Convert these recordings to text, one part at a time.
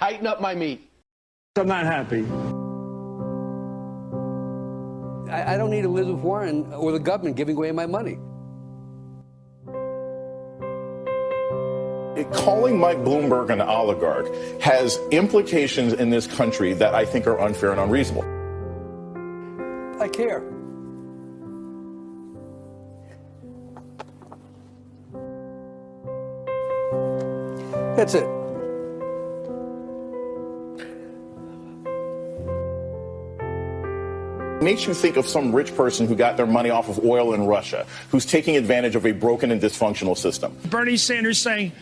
tighten up my meat. I'm not happy. I don't need Elizabeth Warren or the government giving away my money. Calling Mike Bloomberg an oligarch has implications in this country that I think are unfair and unreasonable. I care. That's it. Makes you think of some rich person who got their money off of oil in Russia, who's taking advantage of a broken and dysfunctional system. Bernie Sanders saying,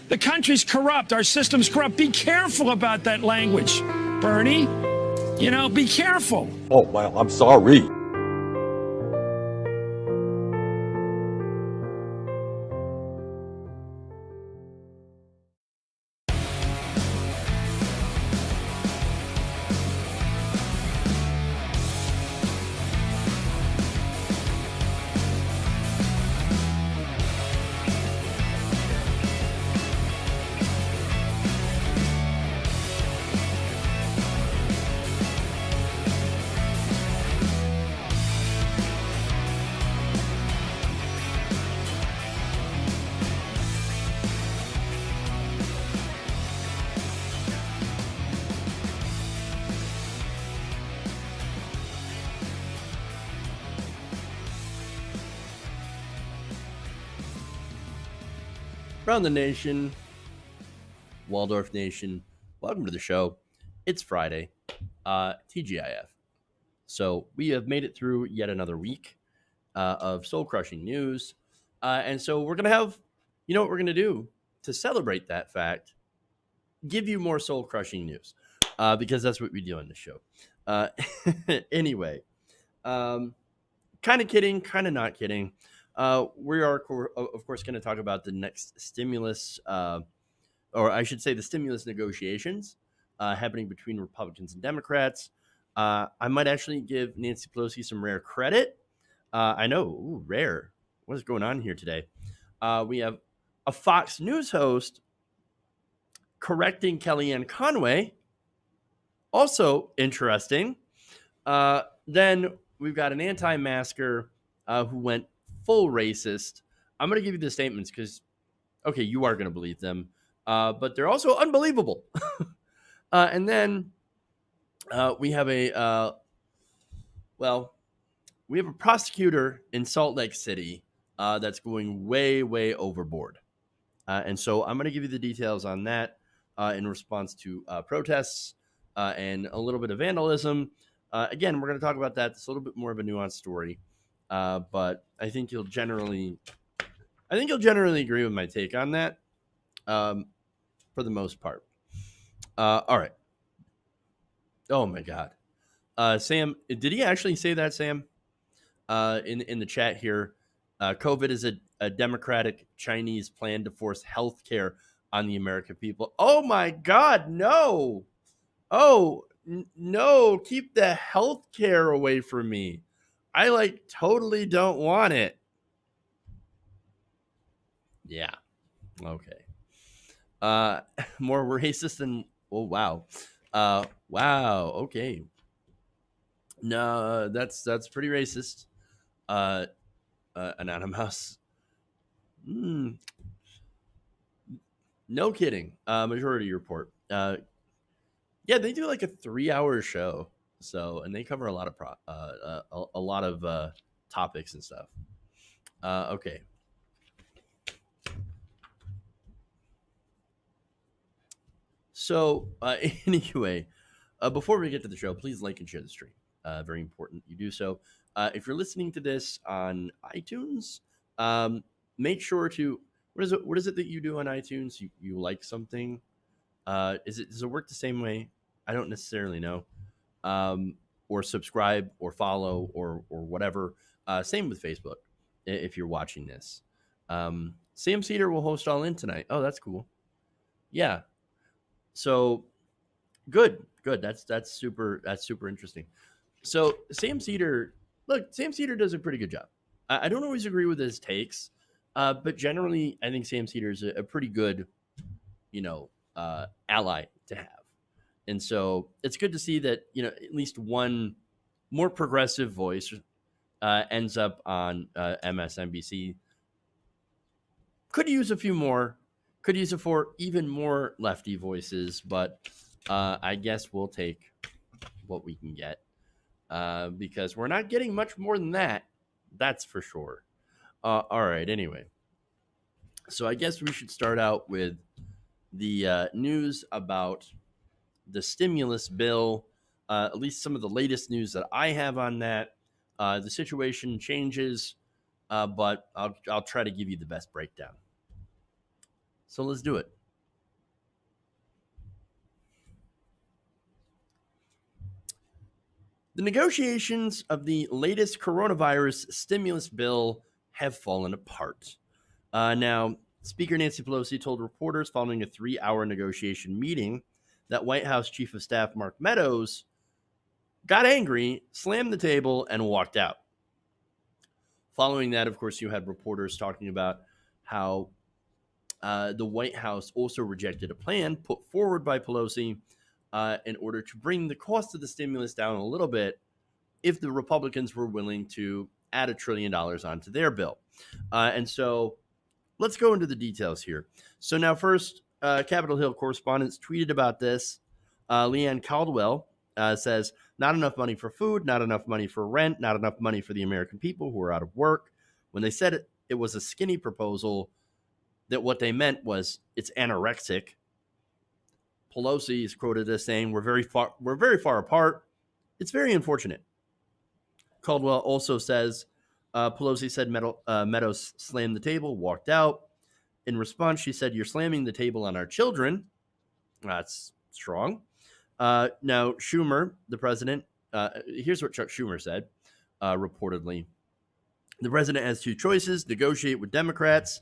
the country's corrupt, our system's corrupt. Be careful about that language, Bernie. You know, be careful. Oh, well, I'm sorry. Around the nation, Waldorf Nation, welcome to the show. It's Friday, TGIF. So we have made it through yet another week of soul-crushing news. And so we're going to have, you know what we're going to do to celebrate that fact, give you more soul-crushing news because that's what we do on the show. Anyway, kind of kidding, kind of not kidding. We are, of course, going to talk about the next stimulus, or I should say the stimulus negotiations happening between Republicans and Democrats. I might actually give Nancy Pelosi some rare credit. I know, ooh, rare. What is going on here today? We have a Fox News host correcting Kellyanne Conway. Also interesting. Then we've got an anti-masker who went full racist. I'm going to give you the statements because, okay, you are going to believe them, but they're also unbelievable. And then we have a prosecutor in Salt Lake City that's going way, way overboard. And so I'm going to give you the details on that in response to protests and a little bit of vandalism. Again, we're going to talk about that. It's a little bit more of a nuanced story. But I think you'll generally agree with my take on that, for the most part. All right. Oh my God, Sam, did he actually say that, Sam? In the chat here, COVID is a democratic Chinese plan to force healthcare on the American people. Oh my God, no! Oh no! Keep the healthcare away from me. I totally don't want it. Yeah. Okay. More racist than, oh, wow. Wow. Okay. No, that's pretty racist. Anonymous. No kidding. Majority Report. Yeah, they do like a 3-hour show. So, and they cover a lot of topics and stuff. Okay. So, anyway, before we get to the show, please like and share the stream. Very important you do so. If you're listening to this on iTunes, make sure to, what is it that you do on iTunes? You like something? Does it work the same way? I don't necessarily know. Or subscribe or follow or whatever. Same with Facebook if you're watching this. Sam Cedar will host All In tonight. Oh, that's cool. Yeah. So good. That's super interesting. So Sam Cedar does a pretty good job. I don't always agree with his takes, but generally I think Sam Cedar is a pretty good, ally to have. And so it's good to see that, at least one more progressive voice ends up on MSNBC. Could use a few more. Could use it for even more lefty voices, but I guess we'll take what we can get because we're not getting much more than that. That's for sure. All right. Anyway, so I guess we should start out with the news about the stimulus bill. At least some of the latest news that I have on that. The situation changes, but I'll try to give you the best breakdown. So let's do it. The negotiations of the latest coronavirus stimulus bill have fallen apart. Now, Speaker Nancy Pelosi told reporters following a 3-hour negotiation meeting that White House Chief of Staff Mark Meadows got angry, slammed the table, and walked out. Following that, of course, you had reporters talking about how the White House also rejected a plan put forward by Pelosi in order to bring the cost of the stimulus down a little bit if the Republicans were willing to add $1 trillion onto their bill. And so let's go into the details here. So now first, Capitol Hill correspondents tweeted about this. Leanne Caldwell says, not enough money for food, not enough money for rent, not enough money for the American people who are out of work. When they said it was a skinny proposal, that what they meant was it's anorexic. Pelosi is quoted as saying, we're very far apart. It's very unfortunate. Caldwell also says, Pelosi said Meadows slammed the table, walked out. In response, she said, you're slamming the table on our children. That's strong. Now, Schumer, the president, here's what Chuck Schumer said, reportedly. The president has two choices, negotiate with Democrats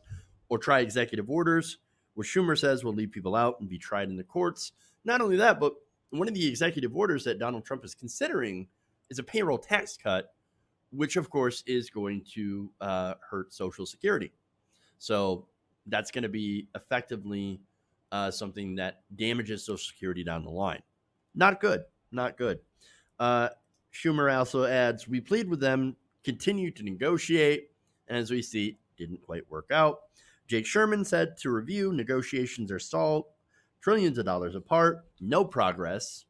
or try executive orders. What Schumer says will leave people out and be tried in the courts. Not only that, but one of the executive orders that Donald Trump is considering is a payroll tax cut, which, of course, is going to hurt Social Security. So that's going to be effectively something that damages Social Security down the line. Not good. Not good. Schumer also adds, we plead with them, continue to negotiate, and as we see, didn't quite work out. Jake Sherman said to review, negotiations are stalled, trillions of dollars apart, no progress.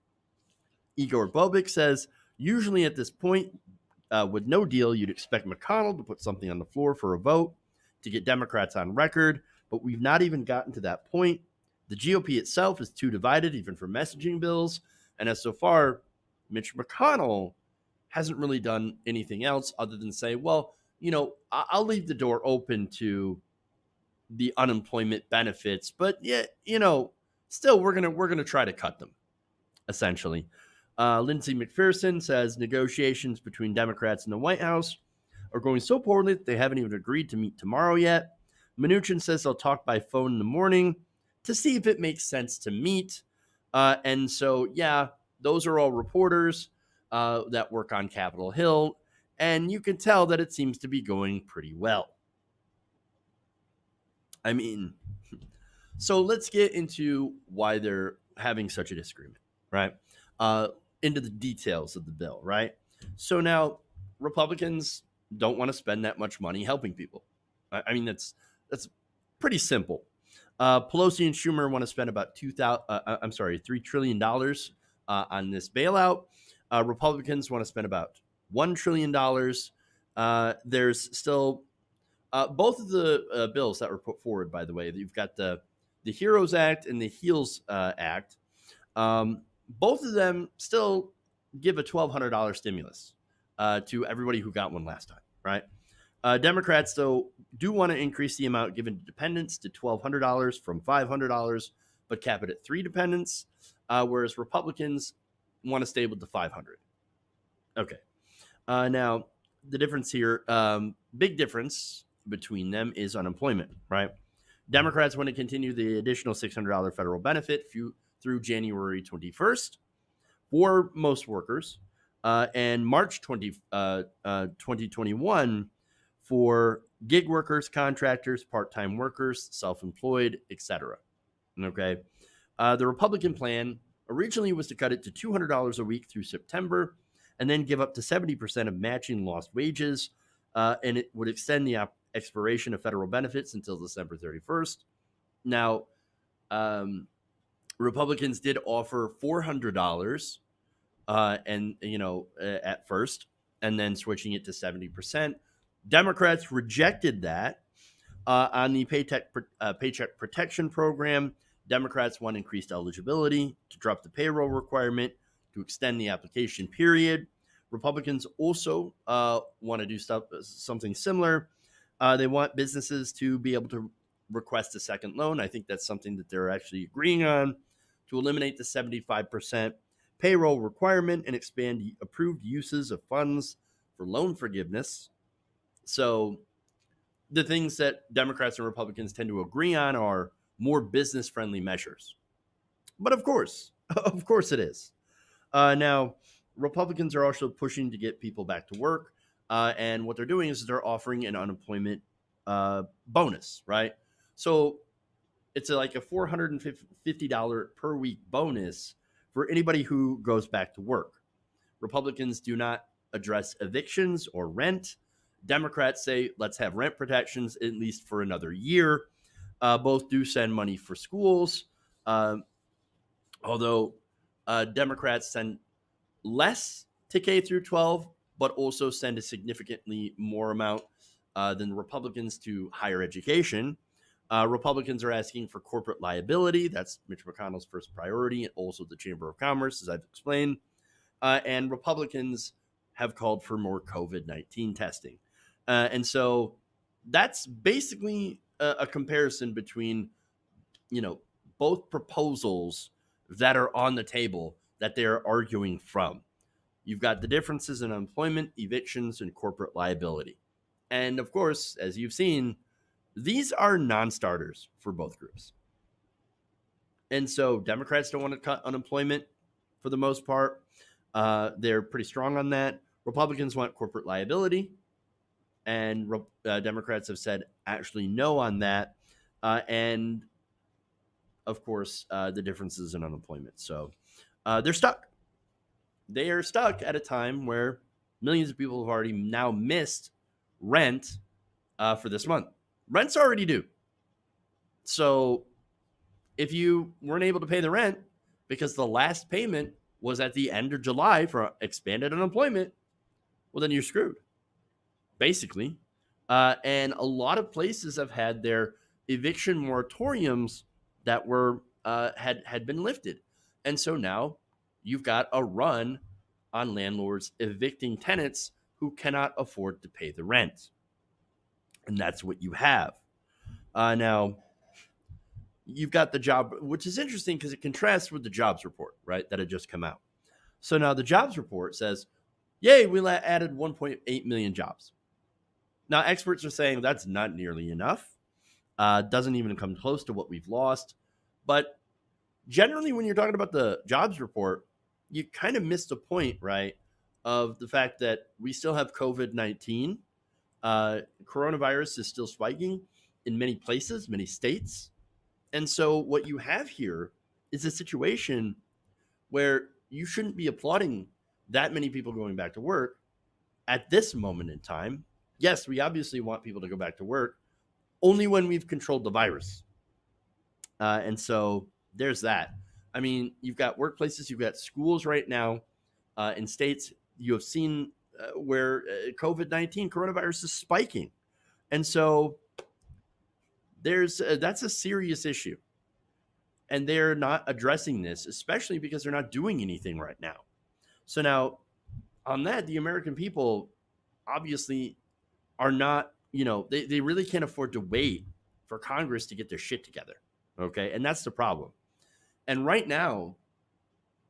Igor Bobik says, usually at this point, with no deal, you'd expect McConnell to put something on the floor for a vote to get Democrats on record, but we've not even gotten to that point. The GOP itself is too divided, even for messaging bills, and as so far, Mitch McConnell hasn't really done anything else other than say, well, I'll leave the door open to the unemployment benefits, but yeah, still we're gonna try to cut them, essentially. Lindsey McPherson says negotiations between Democrats and the White House are going so poorly that they haven't even agreed to meet tomorrow yet. Mnuchin says they'll talk by phone in the morning to see if it makes sense to meet. And so, yeah, those are all reporters that work on Capitol Hill, and you can tell that it seems to be going pretty well. I mean, so let's get into why they're having such a disagreement, right? Into the details of the bill, right? So now Republicans don't want to spend that much money helping people. I mean, that's pretty simple. Pelosi and Schumer want to spend about $3 trillion on this bailout. Republicans want to spend about $1 trillion. There's still both of the bills that were put forward, by the way. You've got the HEROES Act and the HEALS Act. Both of them still give a $1,200 stimulus to everybody who got one last time, right? Democrats, though, do want to increase the amount given to dependents to $1,200 from $500, but cap it at 3 dependents, whereas Republicans want to stay with the $500. Okay. Now, the difference here, big difference between them is unemployment, right? Democrats want to continue the additional $600 federal benefit through January 21st for most workers, and March 2021 for gig workers, contractors, part-time workers, self-employed, etc. Okay. The Republican plan originally was to cut it to $200 a week through September and then give up to 70% of matching lost wages. And it would extend the expiration of federal benefits until December 31st. Now, Republicans did offer $400 at first, and then switching it to 70%. Democrats rejected that. On the Paycheck Protection Program, Democrats want increased eligibility, to drop the payroll requirement, to extend the application period. Republicans also want to do something similar. They want businesses to be able to request a second loan. I think that's something that they're actually agreeing on, to eliminate the 75% payroll requirement and expand approved uses of funds for loan forgiveness. So the things that Democrats and Republicans tend to agree on are more business-friendly measures. But of course it is. Now, Republicans are also pushing to get people back to work. And what they're doing is they're offering an unemployment bonus, right? So it's like a $450 per week bonus for anybody who goes back to work. Republicans do not address evictions or rent. Democrats say, let's have rent protections at least for another year. Both do send money for schools, although Democrats send less to K through 12, but also send a significantly more amount than Republicans to higher education. Republicans are asking for corporate liability. That's Mitch McConnell's first priority, and also the Chamber of Commerce, as I've explained. And Republicans have called for more COVID-19 testing. And so that's basically a comparison between, both proposals that are on the table that they're arguing from. You've got the differences in unemployment, evictions, and corporate liability. And of course, as you've seen, these are non-starters for both groups. And so Democrats don't want to cut unemployment for the most part. They're pretty strong on that. Republicans want corporate liability. And Democrats have said actually no on that. And of course, the differences in unemployment. So they're stuck. They are stuck at a time where millions of people have already now missed rent for this month. Rent's already due. So if you weren't able to pay the rent because the last payment was at the end of July for expanded unemployment, well, then you're screwed, basically. And a lot of places have had their eviction moratoriums that were had been lifted. And so now you've got a run on landlords evicting tenants who cannot afford to pay the rent. And that's what you have. Now, you've got the job, which is interesting because it contrasts with the jobs report, right, that had just come out. So now the jobs report says, yay, we added 1.8 million jobs. Now, experts are saying that's not nearly enough. Doesn't even come close to what we've lost. But generally, when you're talking about the jobs report, you kind of missed the point, right, of the fact that we still have COVID-19. Coronavirus is still spiking in many places, many states. And so what you have here is a situation where you shouldn't be applauding that many people going back to work at this moment in time. Yes, we obviously want people to go back to work only when we've controlled the virus. And so there's that. I mean, you've got workplaces, you've got schools right now in states you have seen where COVID-19 coronavirus is spiking. And so that's a serious issue. And they're not addressing this, especially because they're not doing anything right now. So now on that, the American people obviously are not, they really can't afford to wait for Congress to get their shit together. Okay. And that's the problem. And right now,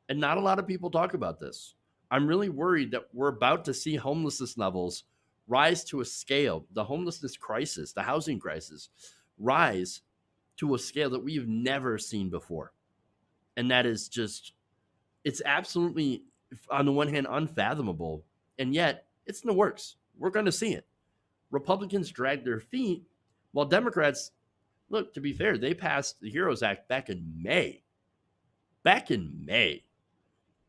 and not a lot of people talk about this, I'm really worried that we're about to see homelessness levels rise to a scale, the homelessness crisis, the housing crisis, rise to a scale that we've never seen before. And that is just, it's absolutely, on the one hand, unfathomable. And yet, it's in the works. We're going to see it. Republicans drag their feet, while Democrats, look, to be fair, they passed the HEROES Act back in May. back in May,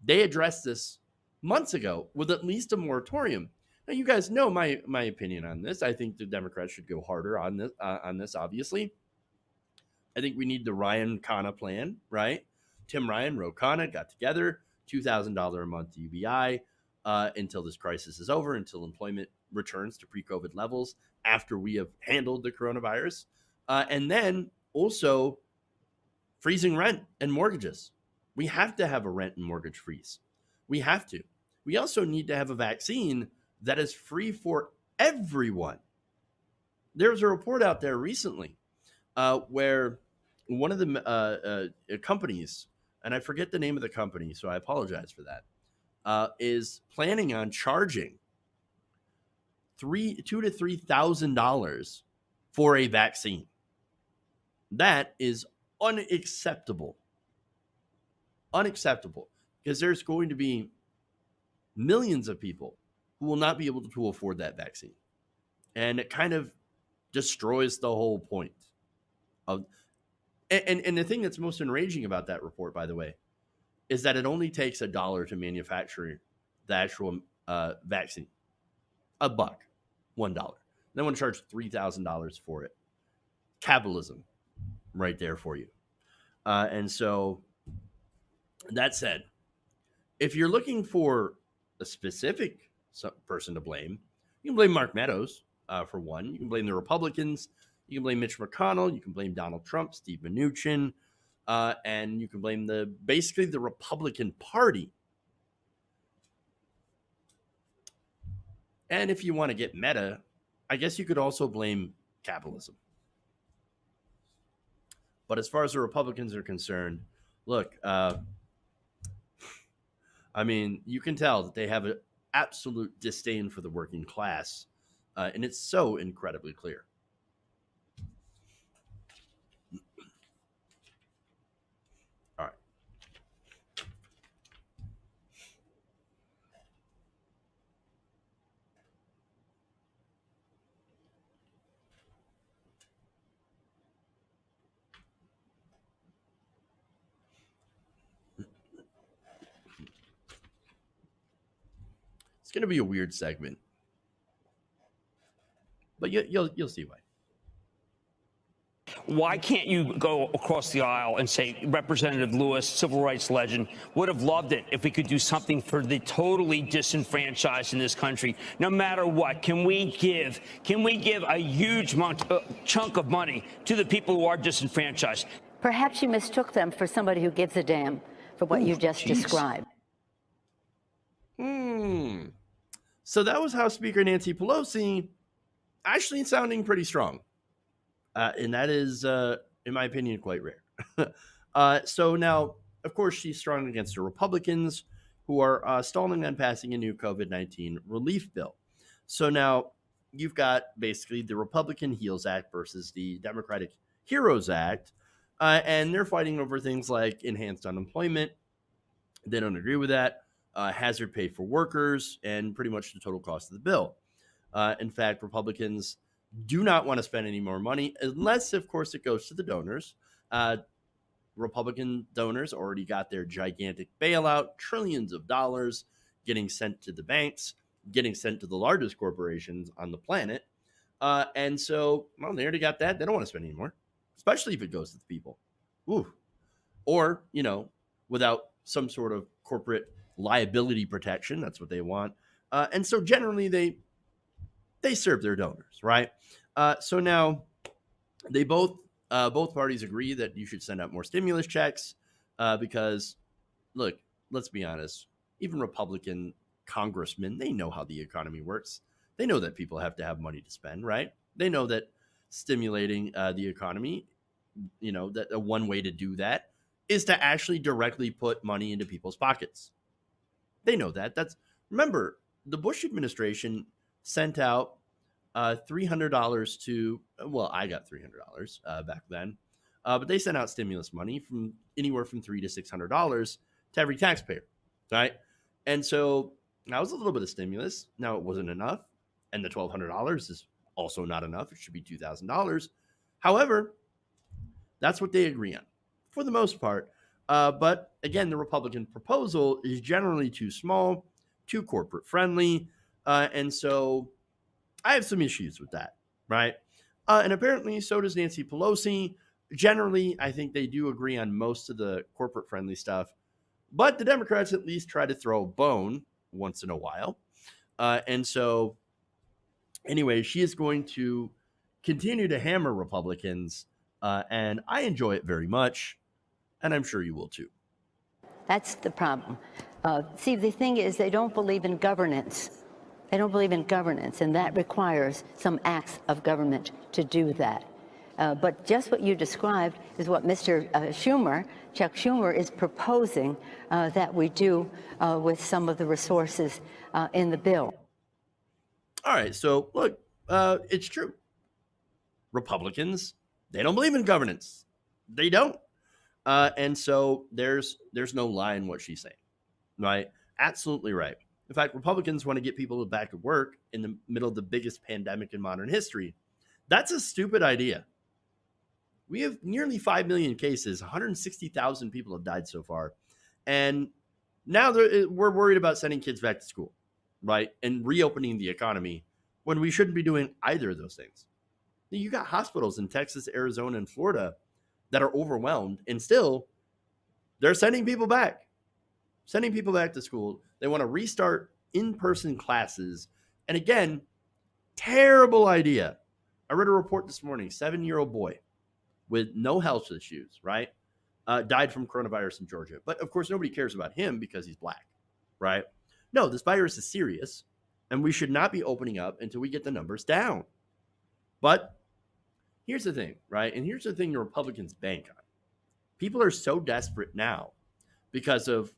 they addressed this months ago with at least a moratorium. Now, you guys know my opinion on this. I think the Democrats should go harder on this. Obviously, I think we need the Ryan Khanna plan, right? Tim Ryan, Ro Khanna got together, $2,000 a month UBI until this crisis is over, until employment returns to pre-COVID levels after we have handled the coronavirus, and then also freezing rent and mortgages. We have to have a rent and mortgage freeze. We have to. We also need to have a vaccine that is free for everyone. There's a report out there recently where one of the companies, and I forget the name of the company, so I apologize for that, is planning on charging $2,000 to $3,000 for a vaccine. That is unacceptable. Unacceptable, because there's going to be millions of people who will not be able to afford that vaccine. And it kind of destroys the whole point of, and the thing that's most enraging about that report, by the way, is that it only takes $1 to manufacture the actual vaccine. $1, $1. They want to charge $3,000 for it. Capitalism right there for you. And so that said, if you're looking for a specific person to blame, you can blame Mark Meadows for one. You can blame the Republicans. You can blame Mitch McConnell. You can blame Donald Trump, Steve Mnuchin, and you can blame basically the Republican Party. And if you want to get meta, I guess you could also blame capitalism. But as far as the Republicans are concerned, look, I mean, you can tell that they have an absolute disdain for the working class, and it's so incredibly clear. All right. It's going to be a weird segment, but you'll see why. Why can't you go across the aisle and say Representative Lewis, civil rights legend, would have loved it if we could do something for the totally disenfranchised in this country, no matter what? Can we give a huge chunk of money to the people who are disenfranchised? Perhaps you mistook them for somebody who gives a damn for what you just described. So that was House Speaker Nancy Pelosi actually sounding pretty strong. And that is, in my opinion, quite rare. So now, of course, she's strong against the Republicans who are stalling on passing a new COVID-19 relief bill. So now you've got basically the Republican HEALS Act versus the Democratic HEROES Act. And they're fighting over things like enhanced unemployment. They don't agree with that. Hazard pay for workers, and pretty much the total cost of the bill. In fact, Republicans do not want to spend any more money unless, of course, it goes to the donors. Republican donors already got their gigantic bailout, trillions of dollars getting sent to the banks, getting sent to the largest corporations on the planet. And so, well, they already got that. They don't want to spend any more, especially if it goes to the people. Ooh. Or, without some sort of corporate liability protection. That's what they want. And so generally they serve their donors, right? So now they both parties agree that you should send out more stimulus checks because, look, let's be honest, even Republican congressmen, they know how the economy works. They know that people have to have money to spend, right? They know that stimulating the economy, that one way to do that is to actually directly put money into people's pockets. They know that. Remember, the Bush administration sent out $300 to, well, I got $300 back then, but they sent out stimulus money from anywhere from $300 to $600 to every taxpayer, right? And so that was a little bit of stimulus. Now, it wasn't enough, and the $1,200 is also not enough. It should be $2,000. However, that's what they agree on for the most part. But again, the Republican proposal is generally too small, too corporate friendly. And so I have some issues with that, right? And apparently, so does Nancy Pelosi. Generally, I think they do agree on most of the corporate friendly stuff, but the Democrats at least try to throw a bone once in a while. And so, anyway, she is going to continue to hammer Republicans, and I enjoy it very much, and I'm sure you will too. That's the problem. See, the thing is, they don't believe in governance. They don't believe in governance, and that requires some acts of government to do that. But just what you described is what Mr. Chuck Schumer, is proposing that we do with some of the resources in the bill. All right, so look, it's true. Republicans, they don't believe in governance. They don't. And so there's no lie in what she's saying, right? Absolutely right. In fact, Republicans want to get people back to work in the middle of the biggest pandemic in modern history. That's a stupid idea. We have nearly 5 million cases. 160,000 people have died so far. And now we're worried about sending kids back to school, right? And reopening the economy when we shouldn't be doing either of those things. You got hospitals in Texas, Arizona, and Florida that are overwhelmed, and still they're sending people back to school. They want to restart in-person classes. And again, terrible idea. I read a report this morning, 7-year-old boy with no health issues, right? Died from coronavirus in Georgia. But of course, nobody cares about him because he's black, right? No, this virus is serious, and we should not be opening up until we get the numbers down. But here's the thing, right? And here's the thing the Republicans bank on. People are so desperate now because of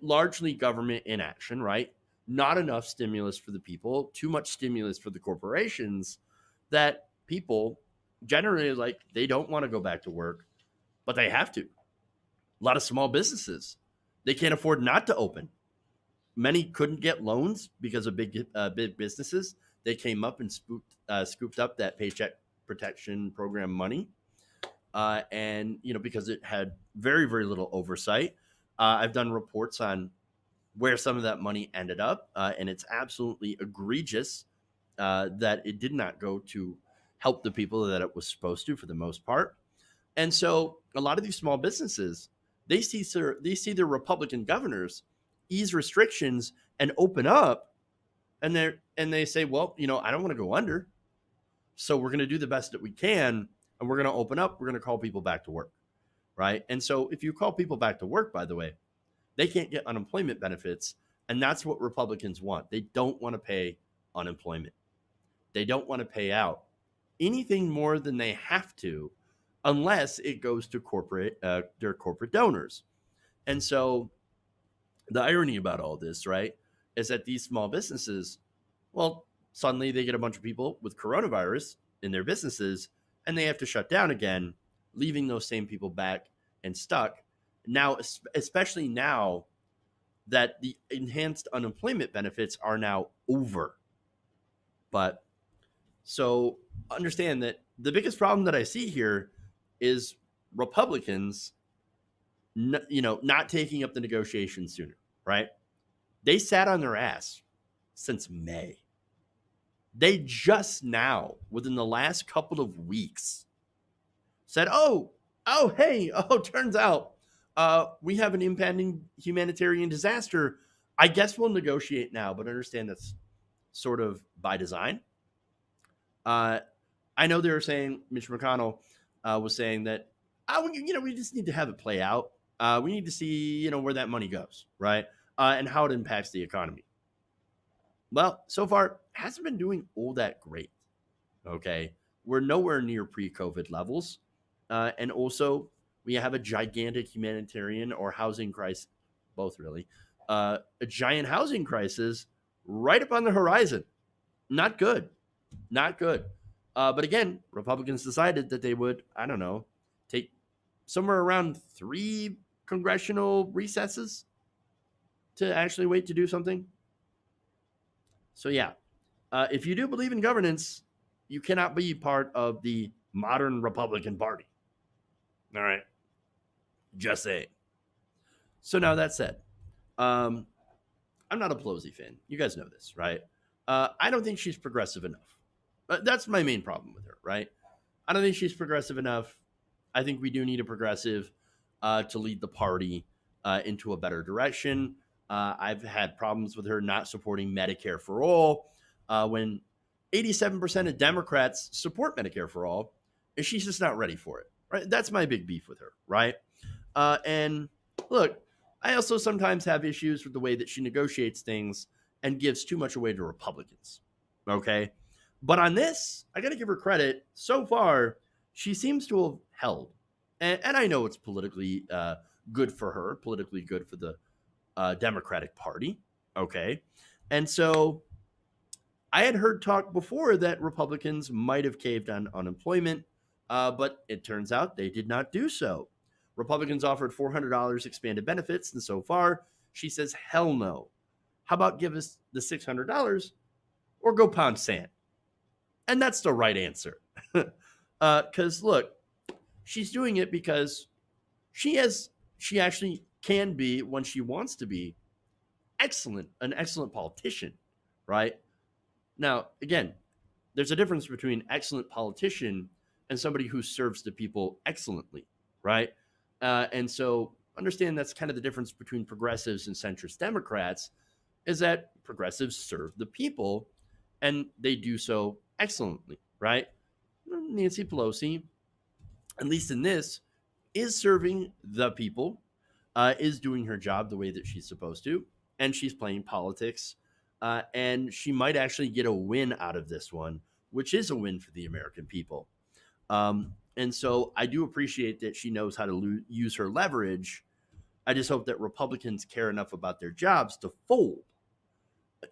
largely government inaction, right? Not enough stimulus for the people, too much stimulus for the corporations, that people generally, they don't want to go back to work, but they have to. A lot of small businesses, they can't afford not to open. Many couldn't get loans because of big businesses. They came up and scooped up that Paycheck Protection Program money. And, because it had very, very little oversight. I've done reports on where some of that money ended up, and it's absolutely egregious that it did not go to help the people that it was supposed to for the most part. And so a lot of these small businesses, they see their Republican governors ease restrictions and open up, and they say, well, I don't want to go under, so we're going to do the best that we can, and we're going to open up. We're going to call people back to work, right? And so if you call people back to work, by the way, they can't get unemployment benefits, and that's what Republicans want. They don't want to pay unemployment. They don't want to pay out anything more than they have to, unless it goes to their corporate donors. And so the irony about all this, right, is that these small businesses, well, suddenly they get a bunch of people with coronavirus in their businesses, and they have to shut down again, leaving those same people back and stuck. Now, especially now that the enhanced unemployment benefits are now over. But so understand that the biggest problem that I see here is Republicans, not taking up the negotiation sooner, right? They sat on their ass since May. They just now, within the last couple of weeks, said, turns out we have an impending humanitarian disaster. I guess we'll negotiate now, but understand that's sort of by design. I know they were saying, Mitch McConnell was saying that, we just need to have it play out. We need to see, where that money goes, right? And how it impacts the economy. Well, so far, hasn't been doing all that great, okay? We're nowhere near pre-COVID levels. And also, we have a gigantic humanitarian or housing crisis, both really, a giant housing crisis right up on the horizon. Not good. Not good. But again, Republicans decided that they would, take somewhere around 3 congressional recesses to actually wait to do something. So yeah, if you do believe in governance, you cannot be part of the modern Republican Party. All right. Just saying. So now that said, I'm not a Pelosi fan. You guys know this, right? I don't think she's progressive enough. That's my main problem with her, right? I don't think she's progressive enough. I think we do need a progressive to lead the party into a better direction. I've had problems with her not supporting Medicare for all when 87% of Democrats support Medicare for all, and she's just not ready for it, right? That's my big beef with her, right? And look, I also sometimes have issues with the way that she negotiates things and gives too much away to Republicans, okay? But on this, I got to give her credit. So far, she seems to have held. And I know it's politically good for her, politically good for the Democratic Party, okay? And so I had heard talk before that Republicans might have caved on unemployment, but it turns out they did not do so. Republicans offered $400 expanded benefits, and so far, she says, hell no. How about give us the $600 or go pound sand? And that's the right answer. Because look, she's doing it because she actually can be, when she wants to be, an excellent politician, right? Now, again, there's a difference between excellent politician and somebody who serves the people excellently, right? And so understand that's kind of the difference between progressives and centrist Democrats, is that progressives serve the people and they do so excellently, right? Nancy Pelosi, at least in this, is serving the people, is doing her job the way that she's supposed to, and she's playing politics. And she might actually get a win out of this one, which is a win for the American people. And so I do appreciate that she knows how to use her leverage. I just hope that Republicans care enough about their jobs to fold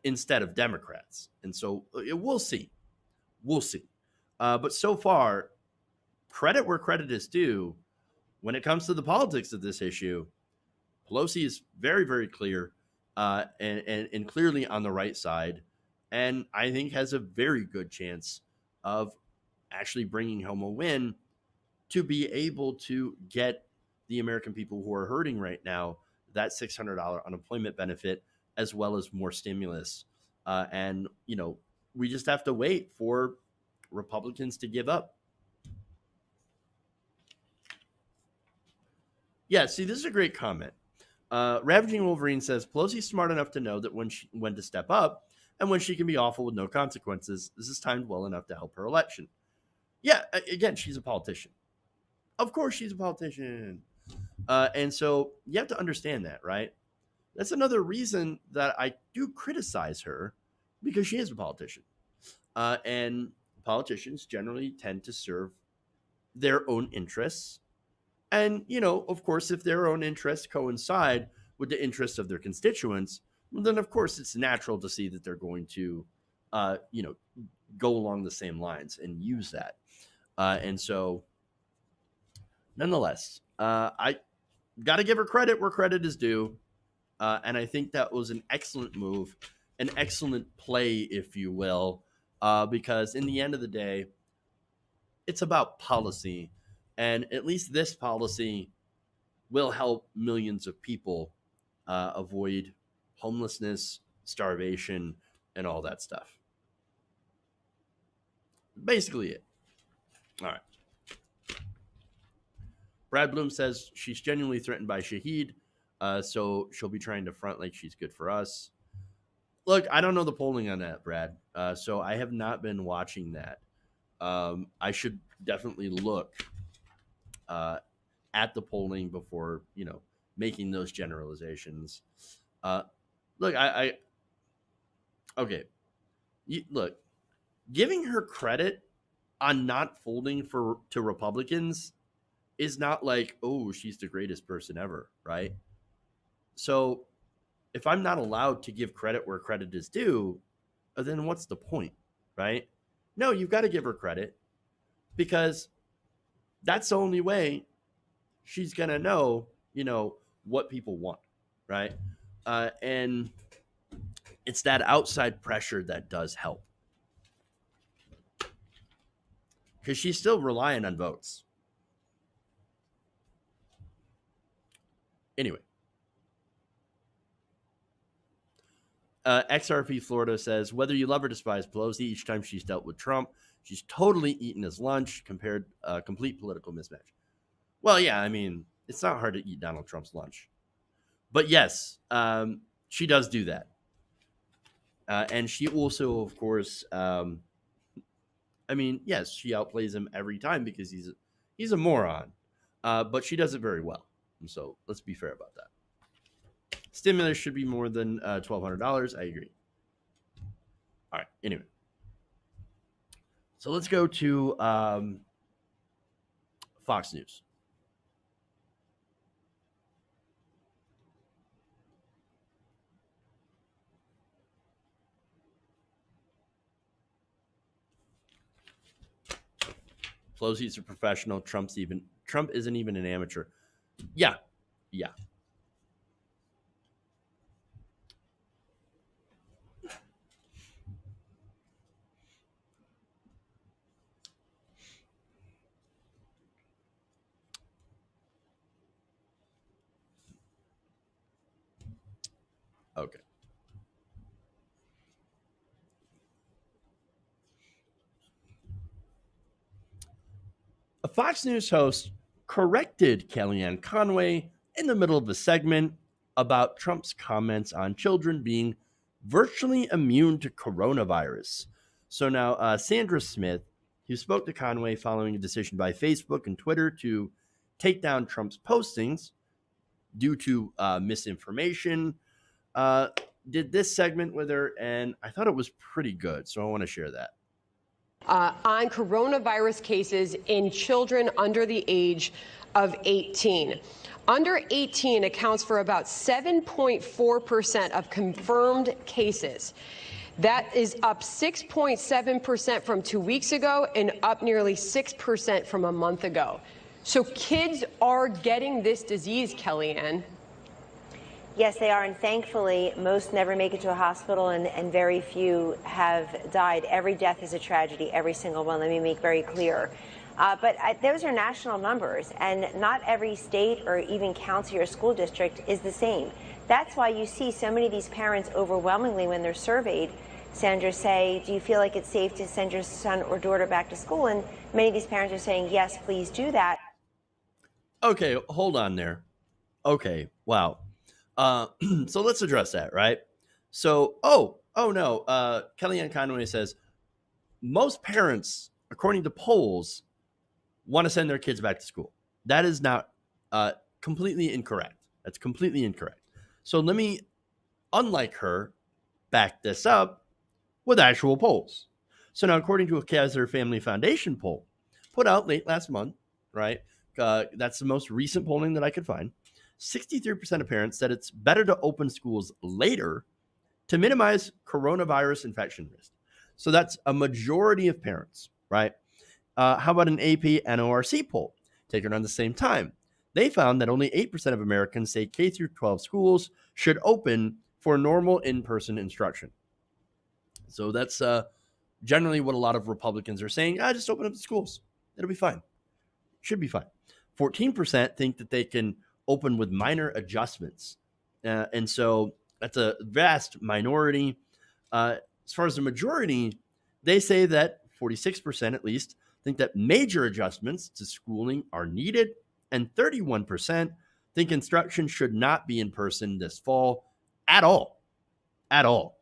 instead of Democrats. And so we'll see. We'll see. But so far, credit where credit is due. When it comes to the politics of this issue, Pelosi is very, very clear and clearly on the right side. And I think has a very good chance of actually bringing home a win to be able to get the American people who are hurting right now that $600 unemployment benefit, as well as more stimulus. And, we just have to wait for Republicans to give up. Yeah, see, this is a great comment. Ravaging Wolverine says, Pelosi's smart enough to know that when to step up and when she can be awful with no consequences. This is timed well enough to help her election. Yeah, again, she's a politician. Of course she's a politician. And so you have to understand that, right? That's another reason that I do criticize her, because she is a politician. And politicians generally tend to serve their own interests. And, of course, if their own interests coincide with the interests of their constituents, then, of course, it's natural to see that they're going to, go along the same lines and use that. And so, nonetheless, I got to give her credit where credit is due. And I think that was an excellent move, an excellent play, if you will, because in the end of the day, it's about policy. And at least this policy will help millions of people avoid homelessness, starvation, and all that stuff. Basically it. All right. Brad Bloom says she's genuinely threatened by Shahid, so she'll be trying to front like she's good for us. Look, I don't know the polling on that, Brad, so I have not been watching that. I should definitely look at the polling before, making those generalizations. Look, okay. Look, giving her credit on not folding to Republicans is not like, oh, she's the greatest person ever, right? So if I'm not allowed to give credit where credit is due, then what's the point, right? No, you've got to give her credit, because that's the only way she's going to know, what people want, right? And it's that outside pressure that does help, because she's still relying on votes. Anyway, XRP Florida says, whether you love or despise Pelosi, each time she's dealt with Trump, she's totally eaten his lunch, compared complete political mismatch. Well, yeah, I mean, it's not hard to eat Donald Trump's lunch. But yes, she does do that. And she also, of course, I mean, yes, she outplays him every time because he's a moron. But she does it very well. And so let's be fair about that. Stimulus should be more than $1,200. I agree. All right. Anyway. So let's go to Fox News. Pelosi's a professional. Trump isn't even an amateur. Yeah. Okay. A Fox News host corrected Kellyanne Conway in the middle of the segment about Trump's comments on children being virtually immune to coronavirus. So now Sandra Smith, who spoke to Conway following a decision by Facebook and Twitter to take down Trump's postings due to misinformation, did this segment with her, and I thought it was pretty good. So I want to share that. On coronavirus cases in children under the age of 18. Under 18 accounts for about 7.4% of confirmed cases. That is up 6.7% from 2 weeks ago and up nearly 6% from a month ago. So kids are getting this disease, Kellyanne. Yes, they are, and thankfully, most never make it to a hospital, and very few have died. Every death is a tragedy, every single one, let me make very clear. But those are national numbers, and not every state or even county or school district is the same. That's why you see so many of these parents overwhelmingly, when they're surveyed, Sandra, say, do you feel like it's safe to send your son or daughter back to school? And many of these parents are saying, yes, please do that. Okay, hold on there. Okay, wow. So let's address that, right? So, oh no. Kellyanne Conway says most parents, according to polls, want to send their kids back to school. That is not completely incorrect. That's completely incorrect. So let me, unlike her, back this up with actual polls. So now, according to a Kaiser Family Foundation poll put out late last month, right? That's the most recent polling that I could find. 63% of parents said it's better to open schools later to minimize coronavirus infection risk. So that's a majority of parents, right? How about an AP NORC poll taken around the same time? They found that only 8% of Americans say K through 12 schools should open for normal in-person instruction. So that's generally what a lot of Republicans are saying. Just open up the schools. It'll be fine. Should be fine. 14% think that they can open with minor adjustments. And so that's a vast minority. As far as the majority, they say that 46% at least think that major adjustments to schooling are needed. And 31% think instruction should not be in person this fall at all. At all.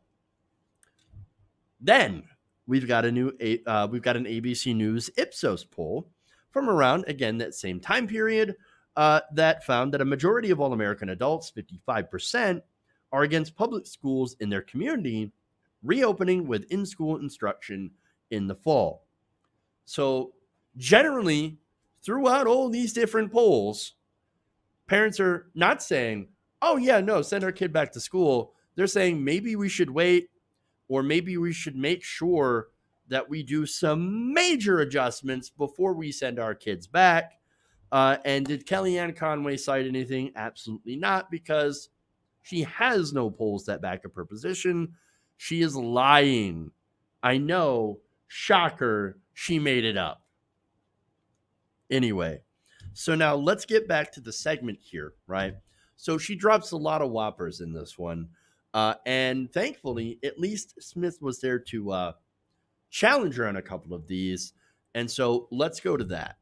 Then we've got an ABC News Ipsos poll from around, again, that same time period, that found that a majority of all American adults, 55%, are against public schools in their community reopening with in-school instruction in the fall. So generally, throughout all these different polls, parents are not saying, oh yeah, no, send our kid back to school. They're saying maybe we should wait, or maybe we should make sure that we do some major adjustments before we send our kids back. And did Kellyanne Conway cite anything? Absolutely not, because she has no polls that back up her position. She is lying. I know. Shocker. She made it up. Anyway, so now let's get back to the segment here, right? So she drops a lot of whoppers in this one. And thankfully, at least Smith was there to challenge her on a couple of these. And so let's go to that.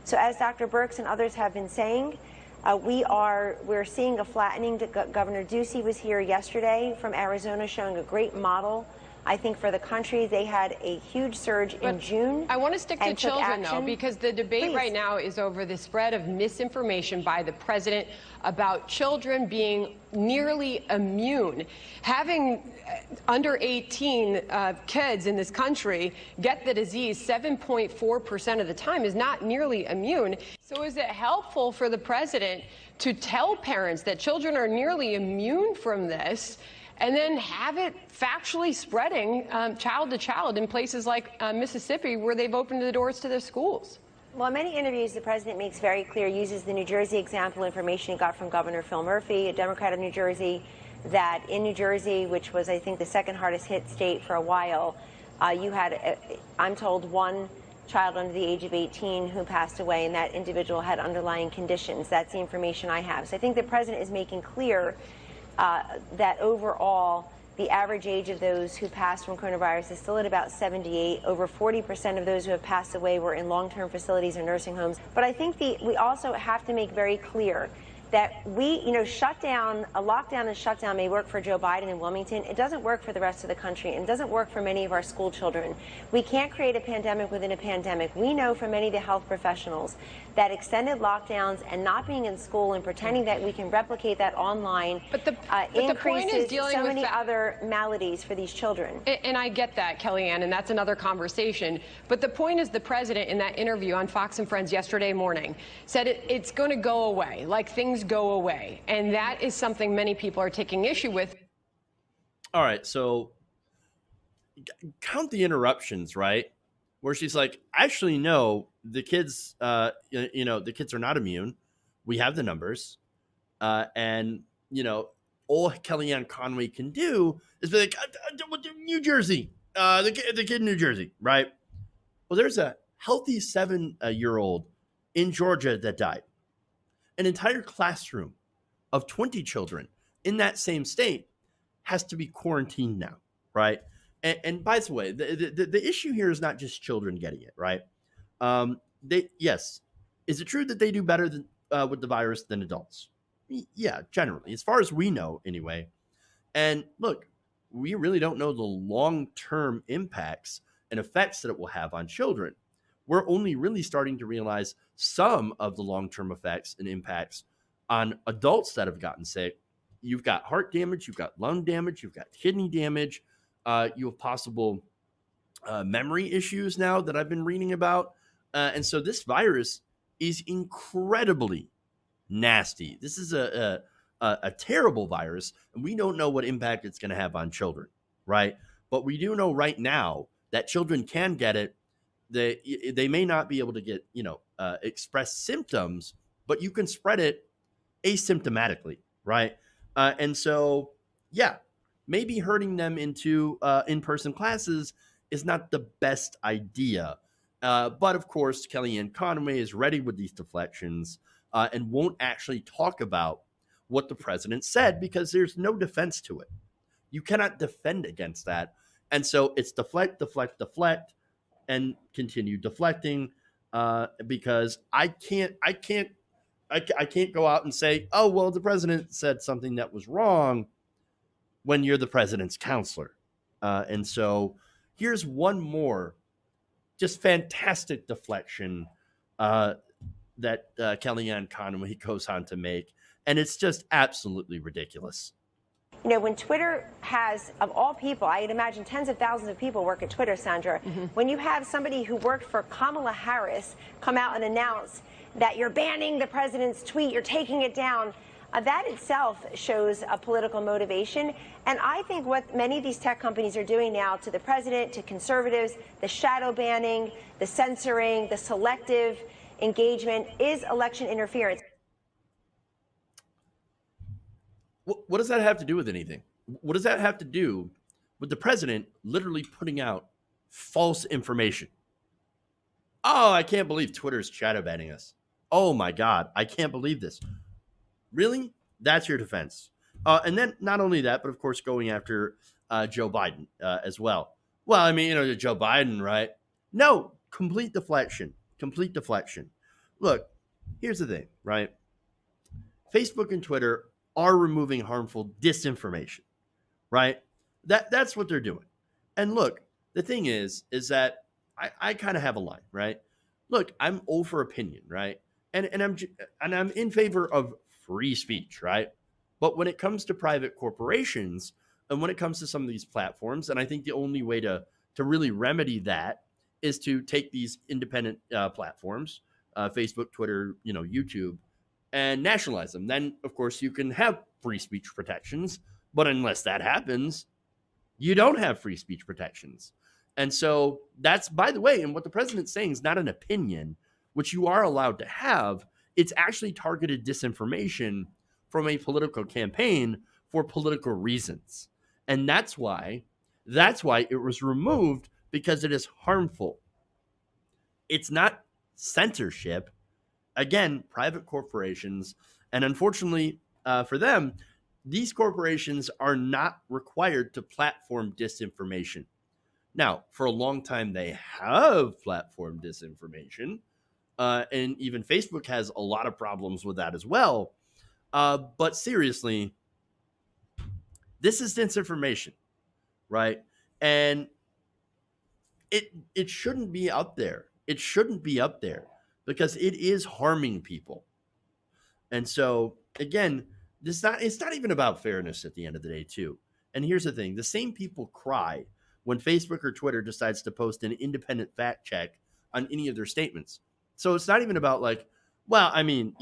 So as Dr. Birx and others have been saying, we're seeing a flattening. Governor Ducey was here yesterday from Arizona showing a great model. I think for the country, they had a huge surge in June. I want to stick to children, though, because the debate right now is over the spread of misinformation by the president about children being nearly immune. Having under 18 kids in this country get the disease 7.4% of the time is not nearly immune. So is it helpful for the president to tell parents that children are nearly immune from this and then have it factually spreading child to child in places like Mississippi, where they've opened the doors to their schools? Well, in many interviews, the president makes very clear, uses the New Jersey example, information he got from Governor Phil Murphy, a Democrat of New Jersey, that in New Jersey, which was, I think, the second hardest hit state for a while, you had, I'm told, one child under the age of 18 who passed away, and that individual had underlying conditions. That's the information I have. So I think the president is making clear that overall, the average age of those who passed from coronavirus is still at about 78. Over 40% of those who have passed away were in long-term facilities or nursing homes. But I think we also have to make very clear that a lockdown and shutdown may work for Joe Biden in Wilmington. It doesn't work for the rest of the country, and it doesn't work for many of our school children. We can't create a pandemic within a pandemic. We know from many of the health professionals that extended lockdowns and not being in school and pretending that we can replicate that online increases so many other maladies for these children. And I get that, Kellyanne, and that's another conversation. But the point is, the president in that interview on Fox and Friends yesterday morning said it's going to go away, like things go away. And that is something many people are taking issue with. All right, so count the interruptions, right? Where she's like, actually, no, the kids, the kids are not immune. We have the numbers. And, all Kellyanne Conway can do is be like, New Jersey, the kid in New Jersey, right? Well, there's a healthy 7-year-old in Georgia that died. An entire classroom of 20 children in that same state has to be quarantined now, right? And by the way, the issue here is not just children getting it, right? Yes, is it true that they do better than, with the virus than adults? Yeah, generally, as far as we know, anyway. And look, we really don't know the long-term impacts and effects that it will have on children. We're only really starting to realize some of the long-term effects and impacts on adults that have gotten sick. You've got heart damage, you've got lung damage, you've got kidney damage, you have possible memory issues now that I've been reading about. And so this virus is incredibly nasty. This is a terrible virus, and we don't know what impact it's going to have on children, right? But we do know right now that children can get it. They may not be able to get, express symptoms, but you can spread it asymptomatically, right? And so, yeah, maybe herding them into in-person classes is not the best idea. But of course, Kellyanne Conway is ready with these deflections and won't actually talk about what the president said because there's no defense to it. You cannot defend against that. And so it's deflect, deflect, deflect, and continue deflecting because I can't go out and say, oh, well, the president said something that was wrong when you're the president's counselor. And so here's one more just fantastic deflection that Kellyanne Conway goes on to make. And it's just absolutely ridiculous. When Twitter has, of all people, I'd imagine tens of thousands of people work at Twitter, Sandra. When you have somebody who worked for Kamala Harris come out and announce that you're banning the president's tweet, you're taking it down, that itself shows a political motivation. And I think what many of these tech companies are doing now to the president, to conservatives, the shadow banning, the censoring, the selective engagement is election interference. What does that have to do with anything? What does that have to do with the president literally putting out false information? Oh, I can't believe Twitter's shadow banning us. Oh my God, I can't believe this. Really? That's your defense. And then not only that, but of course going after Joe Biden as well. Well, I mean, Joe Biden, right? No, complete deflection. Complete deflection. Look, here's the thing, right? Facebook and Twitter are removing harmful disinformation, right? That's what they're doing. And look, the thing is that I kind of have a line, right? Look, I'm all for opinion, right? And I'm in favor of free speech, right? But when it comes to private corporations and when it comes to some of these platforms, and I think the only way to really remedy that is to take these independent platforms, Facebook, Twitter, YouTube, and nationalize them. Then, of course, you can have free speech protections. But unless that happens, you don't have free speech protections. And so that's, by the way, and what the president's saying is not an opinion, which you are allowed to have. It's actually targeted disinformation from a political campaign for political reasons. And that's why it was removed, because it is harmful. It's not censorship. Again, private corporations. And unfortunately for them, these corporations are not required to platform disinformation. Now, for a long time, they have platformed disinformation. And even Facebook has a lot of problems with that as well. But seriously, this is disinformation, right? And it shouldn't be up there. It shouldn't be up there because it is harming people. And so, again, it's not even about fairness at the end of the day, too. And here's the thing. The same people cry when Facebook or Twitter decides to post an independent fact check on any of their statements. So it's not even about like, well, I mean,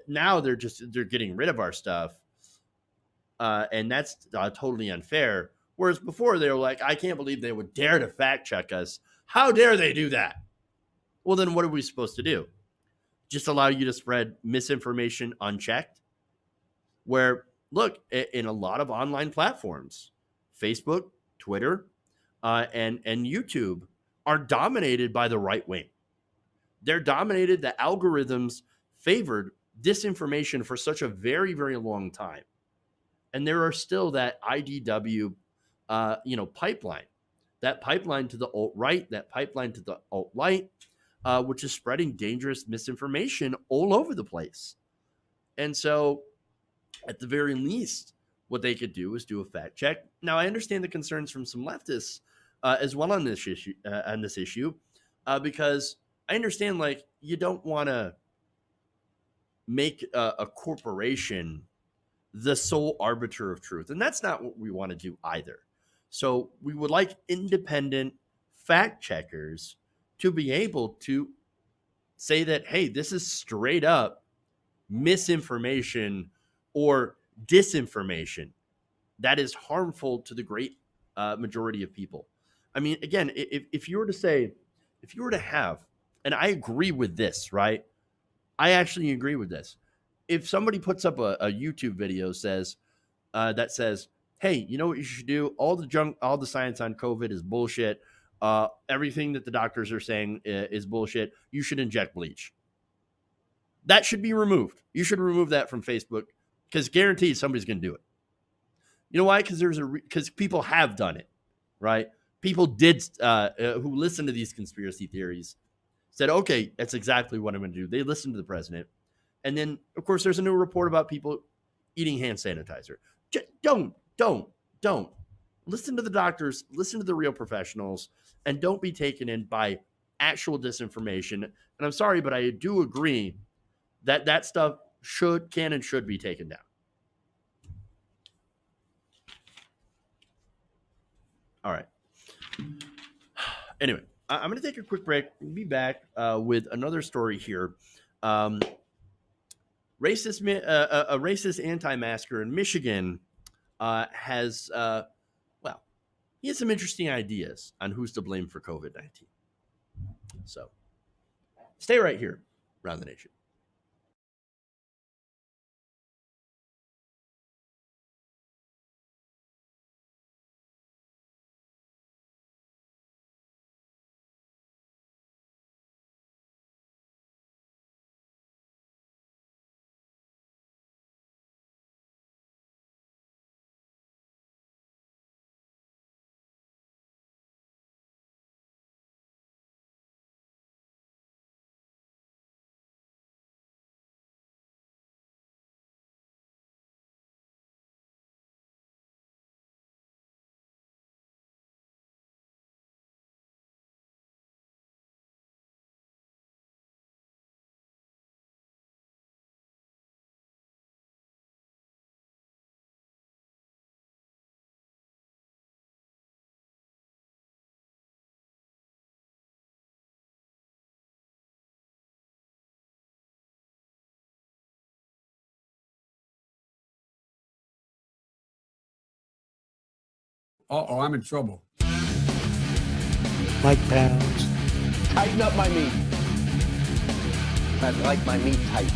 now they're getting rid of our stuff. And that's totally unfair. Whereas before they were like, I can't believe they would dare to fact check us. How dare they do that? Well, then what are we supposed to do? Just allow you to spread misinformation unchecked? Where, look, in a lot of online platforms, Facebook, Twitter, and YouTube are dominated by the right wing. They're dominated. The algorithms favored disinformation for such a very, very long time. And there are still that IDW, pipeline, that pipeline to the alt-right, that pipeline to the alt-right, which is spreading dangerous misinformation all over the place. And so, at the very least, what they could do is do a fact check. Now, I understand the concerns from some leftists as well on this issue, because I understand, like, you don't want to make a corporation the sole arbiter of truth, and that's not what we want to do either. So we would like independent fact checkers to be able to say that, hey, this is straight up misinformation or disinformation that is harmful to the great majority of people. I mean, again, if you were to have, and I agree with this, right? I actually agree with this. If somebody puts up a YouTube video that says, hey, you know what you should do? All the science on COVID is bullshit. Everything that the doctors are saying is bullshit. You should inject bleach. That should be removed. You should remove that from Facebook, because guaranteed somebody's going to do it. You know why? Because people have done it, right? People did who listened to these conspiracy theories said, okay, that's exactly what I'm going to do. They listened to the president. And then, of course, there's a new report about people eating hand sanitizer. Don't. Listen to the doctors, listen to the real professionals, and don't be taken in by actual disinformation. And I'm sorry, but I do agree that stuff can and should be taken down. All right. Anyway, I'm going to take a quick break. We'll be back with another story here. A racist anti-masker in Michigan has, he has some interesting ideas on who's to blame for COVID-19. So stay right here, Around the Nation. Uh-oh, I'm in trouble. Mike Towns. Tighten up my meat. I like my meat tight.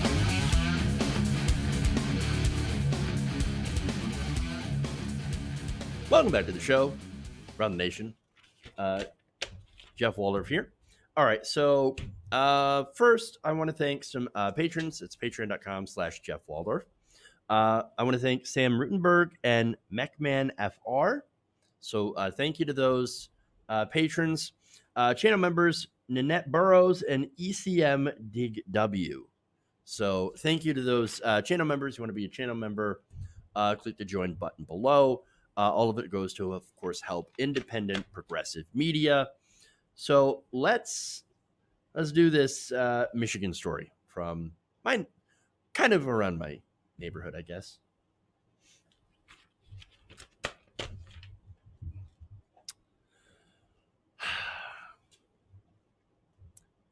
Welcome back to the show, Around the Nation. Jeff Waldorf here. All right, so first, I want to thank some patrons. It's patreon.com/Jeff Waldorf. I want to thank Sam Rutenberg and Mechman FR. So thank you to those patrons. Channel members, Nanette Burrows and ECM Dig W. So thank you to those channel members. You want to be a channel member, click the join button below. All of it goes to, of course, help independent progressive media. So let's do this Michigan story from mine, kind of around my neighborhood, I guess.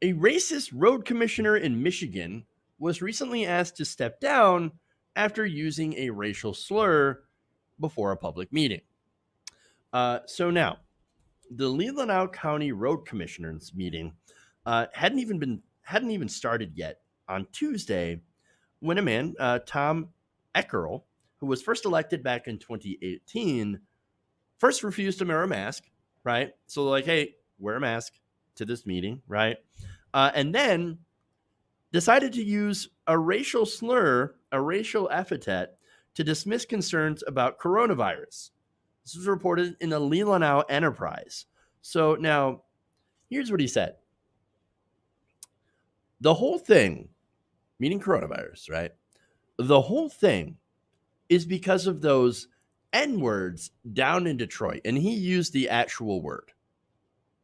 A racist road commissioner in Michigan was recently asked to step down after using a racial slur before a public meeting. So now, the Leelanau County Road Commissioners meeting hadn't even started yet on Tuesday when a man, Tom Eckerl, who was first elected back in 2018, first refused to wear a mask, right? So like, hey, wear a mask to this meeting, right? And then decided to use a racial slur, a racial epithet, to dismiss concerns about coronavirus. This was reported in the Leelanau Enterprise. So now, here's what he said. The whole thing, meaning coronavirus, right? The whole thing is because of those N-words down in Detroit. And he used the actual word.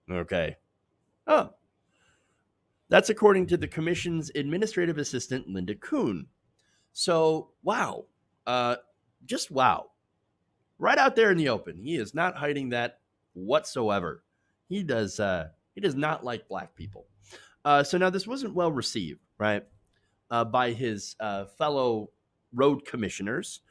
Okay. Oh. That's according to the commission's administrative assistant, Linda Kuhn. So, wow. Just wow. Right out there in the open. He is not hiding that whatsoever. He does not like black people. So now this wasn't well received, right, by his fellow road commissioners.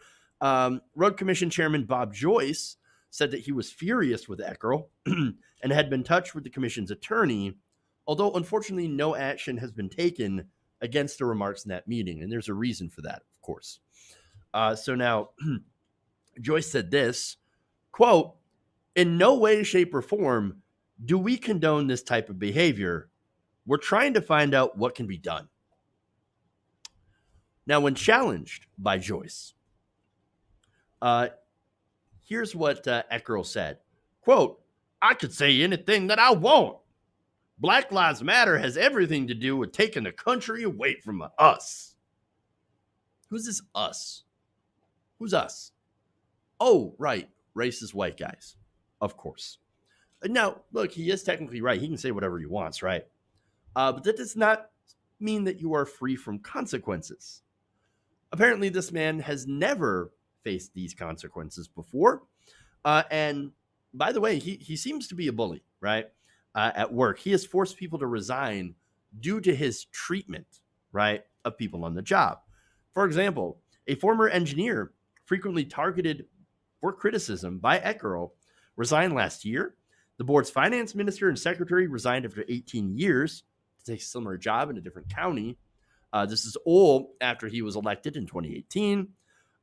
Road Commission Chairman Bob Joyce said that he was furious with Eckerl and had been in touch with the commission's attorney, although unfortunately no action has been taken against the remarks in that meeting. And there's a reason for that, of course. So now Joyce said this, quote, "In no way, shape, or form do we condone this type of behavior. We're trying to find out what can be done." Now, when challenged by Joyce, here's what Eckerl said, quote, "I could say anything that I want. Black Lives Matter has everything to do with taking the country away from us." Who's this us? Who's us? Oh, right. Racist white guys. Of course. Now, look, he is technically right. He can say whatever he wants, right? But that does not mean that you are free from consequences. Apparently, this man has never faced these consequences before. And by the way, he seems to be a bully, right? At work. He has forced people to resign due to his treatment, right, of people on the job. For example, a former engineer frequently targeted for criticism by Eckerl resigned last year. The board's finance minister and secretary resigned after 18 years to take a similar job in a different county. This is all after he was elected in 2018.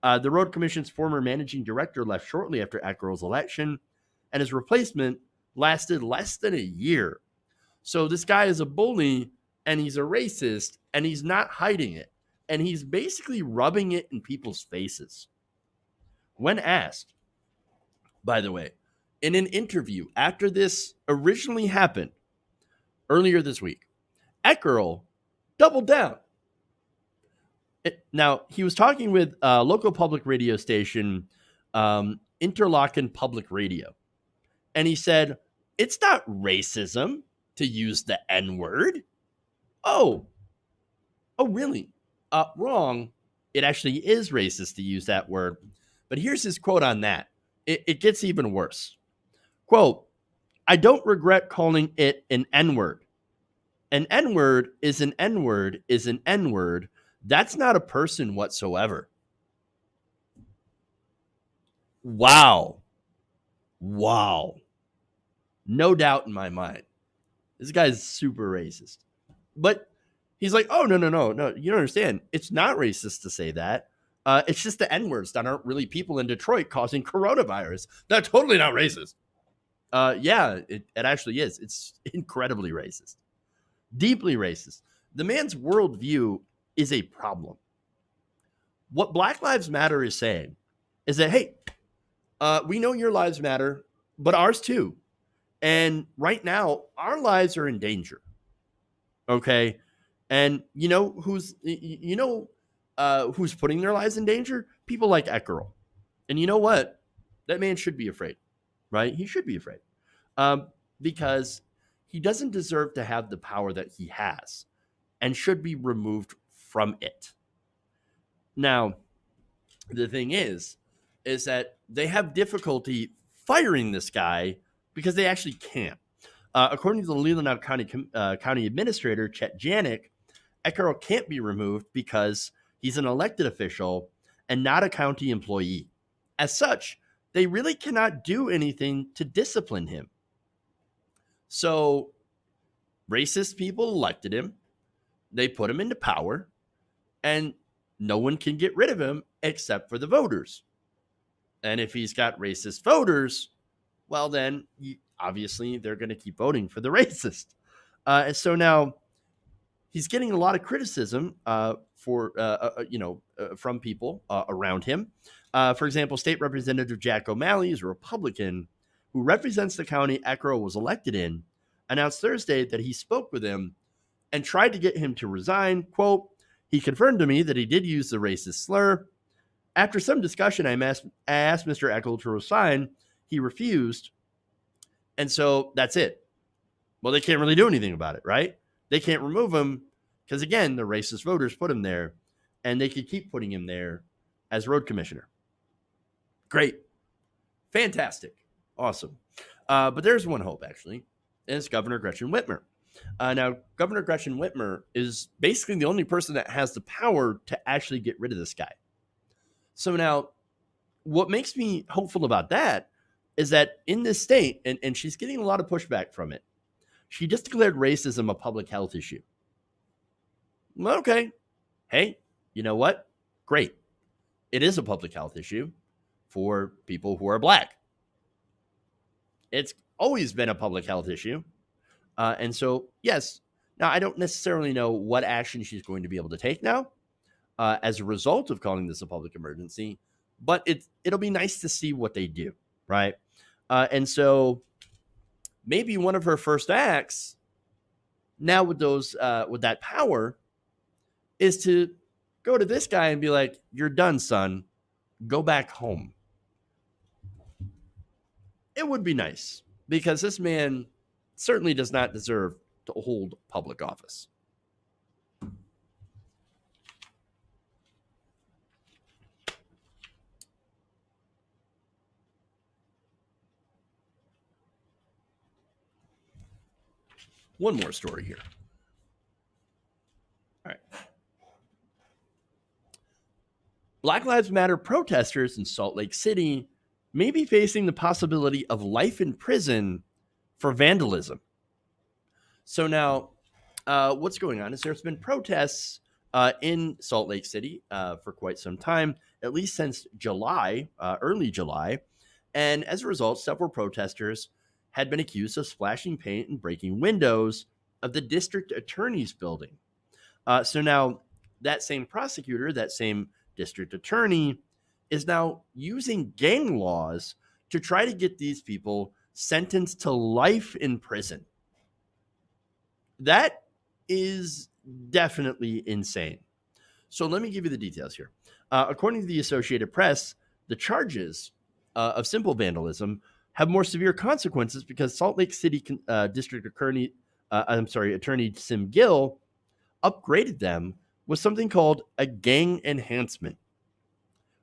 The Road Commission's former managing director left shortly after Eckerl's election, and his replacement lasted less than a year. So this guy is a bully, and he's a racist, and he's not hiding it. And he's basically rubbing it in people's faces. When asked, by the way, in an interview after this originally happened earlier this week, Eckerl doubled down. Now, he was talking with a local public radio station, Interlochen Public Radio. And he said, "It's not racism to use the N-word." Oh, really? Wrong. It actually is racist to use that word. But here's his quote on that. It gets even worse. Quote, "I don't regret calling it an N-word. An N-word is an N-word is an N-word. That's not a person whatsoever." Wow. Wow. No doubt in my mind. This guy's super racist. But he's like, oh, no. You don't understand. It's not racist to say that. It's just the N-words that aren't really people in Detroit causing coronavirus. They're totally not racist. Yeah, it actually is. It's incredibly racist. Deeply racist. The man's worldview is a problem. What Black Lives Matter is saying is that, hey, we know your lives matter, but ours too. And right now, our lives are in danger. Okay. And who's putting their lives in danger? People like Eckerl. And you know what? That man should be afraid, right? He should be afraid because he doesn't deserve to have the power that he has and should be removed from it. Now, the thing is that they have difficulty firing this guy because they actually can't. According to the Leelanau County Administrator, Chet Janik, Eckerl can't be removed because he's an elected official and not a county employee. As such, they really cannot do anything to discipline him. So, racist people elected him. They put him into power, and no one can get rid of him except for the voters. And if he's got racist voters, well, then obviously they're going to keep voting for the racist. And so now he's getting a lot of criticism from people around him. For example, State Representative Jack O'Malley is a Republican who represents the county Eckerl was elected in, announced Thursday that he spoke with him and tried to get him to resign. Quote, he confirmed to me that he did use the racist slur. After some discussion, I asked Mr. Eckerl to resign. He refused. And so that's it. Well, they can't really do anything about it, right? They can't remove him because, again, the racist voters put him there, and they could keep putting him there as road commissioner. Great. Fantastic. Awesome. But there's one hope, actually, and it's Governor Gretchen Whitmer. Now, Governor Gretchen Whitmer is basically the only person that has the power to actually get rid of this guy. So now, what makes me hopeful about that is that in this state, and she's getting a lot of pushback from it, she just declared racism a public health issue. Okay. Hey, you know what? Great. It is a public health issue for people who are Black. It's always been a public health issue. And so, yes, now I don't necessarily know what action she's going to be able to take now as a result of calling this a public emergency, but it'll be nice to see what they do, right? And so maybe one of her first acts now with that power is to go to this guy and be like, you're done, son. Go back home. It would be nice because this man certainly does not deserve to hold public office. One more story here. All right. Black Lives Matter protesters in Salt Lake City may be facing the possibility of life in prison for vandalism. So now, what's going on is there's been protests in Salt Lake City for quite some time, at least since July, early July. And as a result, several protesters had been accused of splashing paint and breaking windows of the district attorney's building. So now that same prosecutor, that same district attorney, is now using gang laws to try to get these people sentenced to life in prison. That is definitely insane. So let me give you the details here. According to the Associated Press, the charges of simple vandalism have more severe consequences because Salt Lake City District Attorney Sim Gill upgraded them with something called a gang enhancement,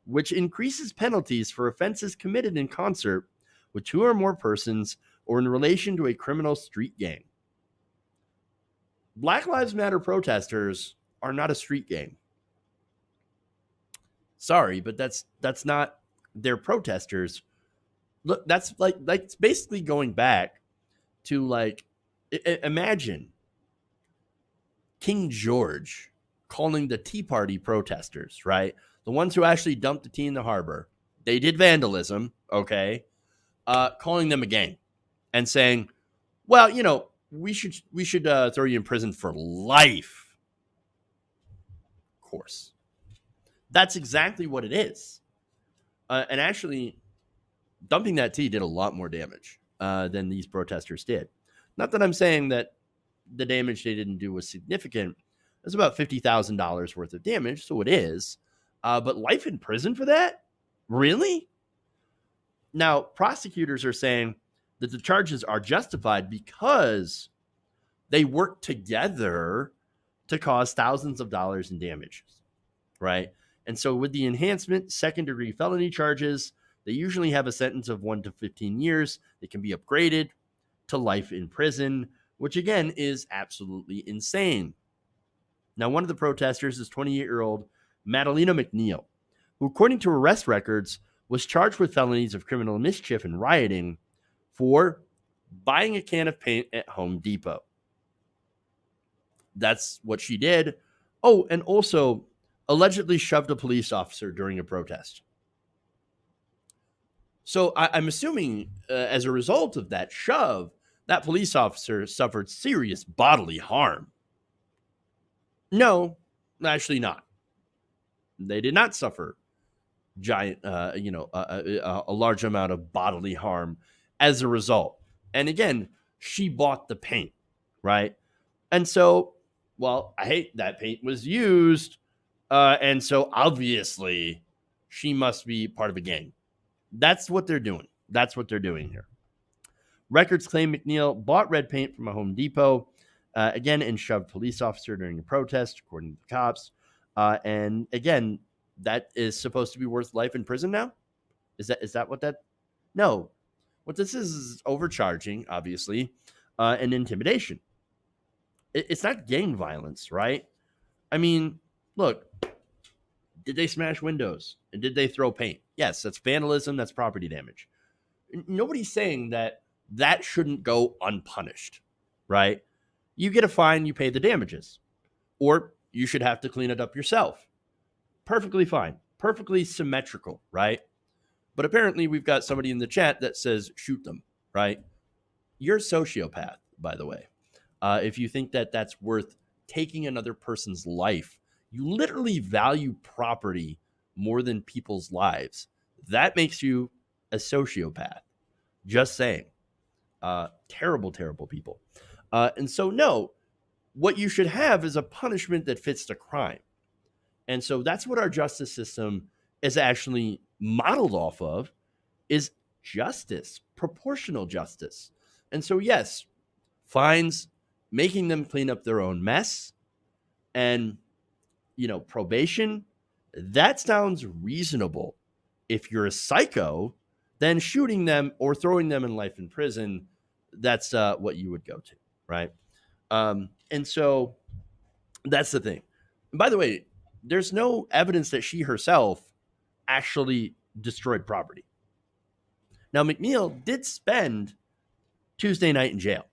which increases penalties for offenses committed in concert with two or more persons or in relation to a criminal street gang. Black Lives Matter protesters are not a street gang. Sorry, but that's not, they're protesters Look, that's like it's basically going back to like imagine King George calling the Tea Party protesters, right? The ones who actually dumped the tea in the harbor. They did vandalism, okay? Calling them a gang and saying, well, you know, we should throw you in prison for life. Of course. That's exactly what it is. And actually, dumping that tea did a lot more damage than these protesters did. Not that I'm saying that the damage they didn't do was significant. It's about $50,000 worth of damage, so it is. But life in prison for that? Really? Now, prosecutors are saying that the charges are justified because they work together to cause thousands of dollars in damages, right? And so with the enhancement, second-degree felony charges, they usually have a sentence of 1 to 15 years. They can be upgraded to life in prison, which again is absolutely insane. Now, one of the protesters is 28-year-old Madalena McNeil, who, according to arrest records, was charged with felonies of criminal mischief and rioting for buying a can of paint at Home Depot. That's what she did. Oh, and also allegedly shoved a police officer during a protest. So I'm assuming as a result of that shove, that police officer suffered serious bodily harm. No, actually not. They did not suffer giant, a large amount of bodily harm as a result. And again, she bought the paint, right? And so, well, I hate that paint was used. And so obviously she must be part of a gang. That's what they're doing. That's what they're doing here. Records claim McNeil bought red paint from a Home Depot, again, and shoved police officer during a protest, according to the cops. And again, that is supposed to be worth life in prison now? Is that what that? No. What this is overcharging, obviously, and intimidation. It's not gang violence, right? I mean, look, did they smash windows? And did they throw paint? Yes, that's vandalism. That's property damage. Nobody's saying that shouldn't go unpunished, right? You get a fine, you pay the damages. Or you should have to clean it up yourself. Perfectly fine. Perfectly symmetrical, right? But apparently we've got somebody in the chat that says, shoot them, right? You're a sociopath, by the way. If you think that that's worth taking another person's life, you literally value property more than people's lives. That makes you a sociopath. Just saying. Terrible, terrible people. And so, no, what you should have is a punishment that fits the crime. And so that's what our justice system is actually modeled off of, is justice, proportional justice. And so, yes, fines, making them clean up their own mess, and, probation, that sounds reasonable. If you're a psycho, then shooting them or throwing them in life in prison, that's what you would go to, right? And so that's the thing. And by the way, there's no evidence that she herself actually destroyed property. Now, McNeil did spend Tuesday night in jail,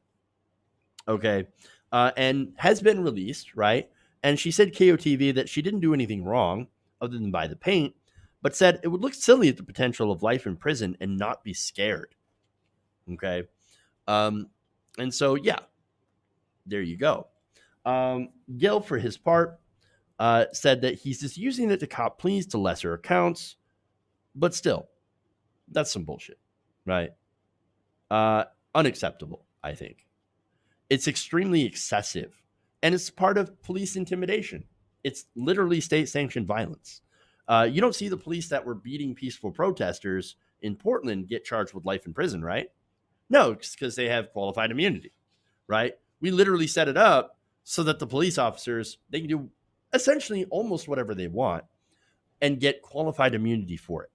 okay, and has been released, right? And she said KOTV that she didn't do anything wrong other than buy the paint, but said it would look silly at the potential of life in prison and not be scared, okay? And so, yeah, there you go. Gil, for his part, said that he's just using it to cop pleas to lesser accounts, but still, that's some bullshit, right? Unacceptable, I think. It's extremely excessive, and it's part of police intimidation. It's literally state-sanctioned violence. You don't see the police that were beating peaceful protesters in Portland get charged with life in prison, right? No, it's because they have qualified immunity, right? We literally set it up so that the police officers, they can do essentially almost whatever they want and get qualified immunity for it.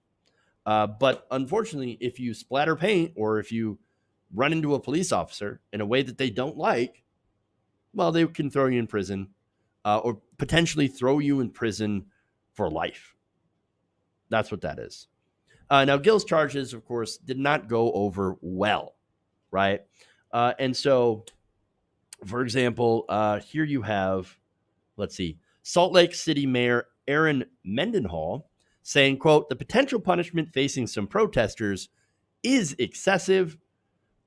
But unfortunately, if you splatter paint or if you run into a police officer in a way that they don't like, well, they can throw you in prison or potentially throw you in prison for life. That's what that is. Now, Gill's charges, of course, did not go over well, right? And so, for example, here you have, let's see, Salt Lake City Mayor Aaron Mendenhall saying, quote, the potential punishment facing some protesters is excessive.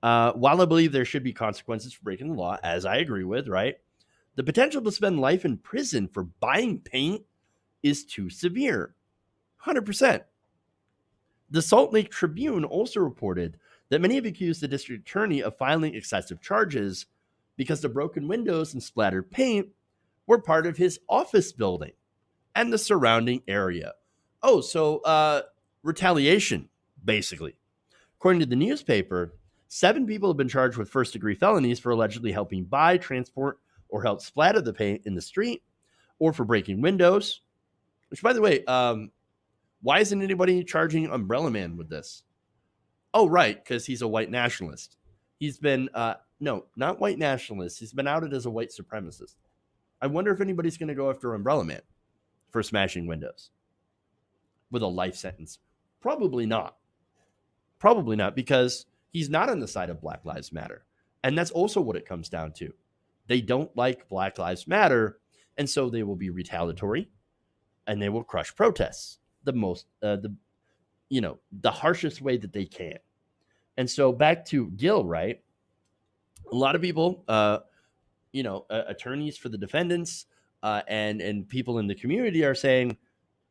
While I believe there should be consequences for breaking the law, as I agree with, right? The potential to spend life in prison for buying paint is too severe. 100%. The Salt Lake Tribune also reported that many have accused the district attorney of filing excessive charges because the broken windows and splattered paint were part of his office building and the surrounding area. Oh, so retaliation, basically. According to the newspaper, 7 people have been charged with first-degree felonies for allegedly helping buy, transport, or help splatter the paint in the street, or for breaking windows. Which, by the way, why isn't anybody charging Umbrella Man with this? Oh, right, because he's a white nationalist. He's been, no, not white nationalist. He's been outed as a white supremacist. I wonder if anybody's going to go after Umbrella Man for smashing windows with a life sentence. Probably not. Probably not, because he's not on the side of Black Lives Matter. And that's also what it comes down to. They don't like Black Lives Matter, and so they will be retaliatory, and they will crush protests the harshest way that they can. And so back to Gill, right? A lot of people, attorneys for the defendants and people in the community are saying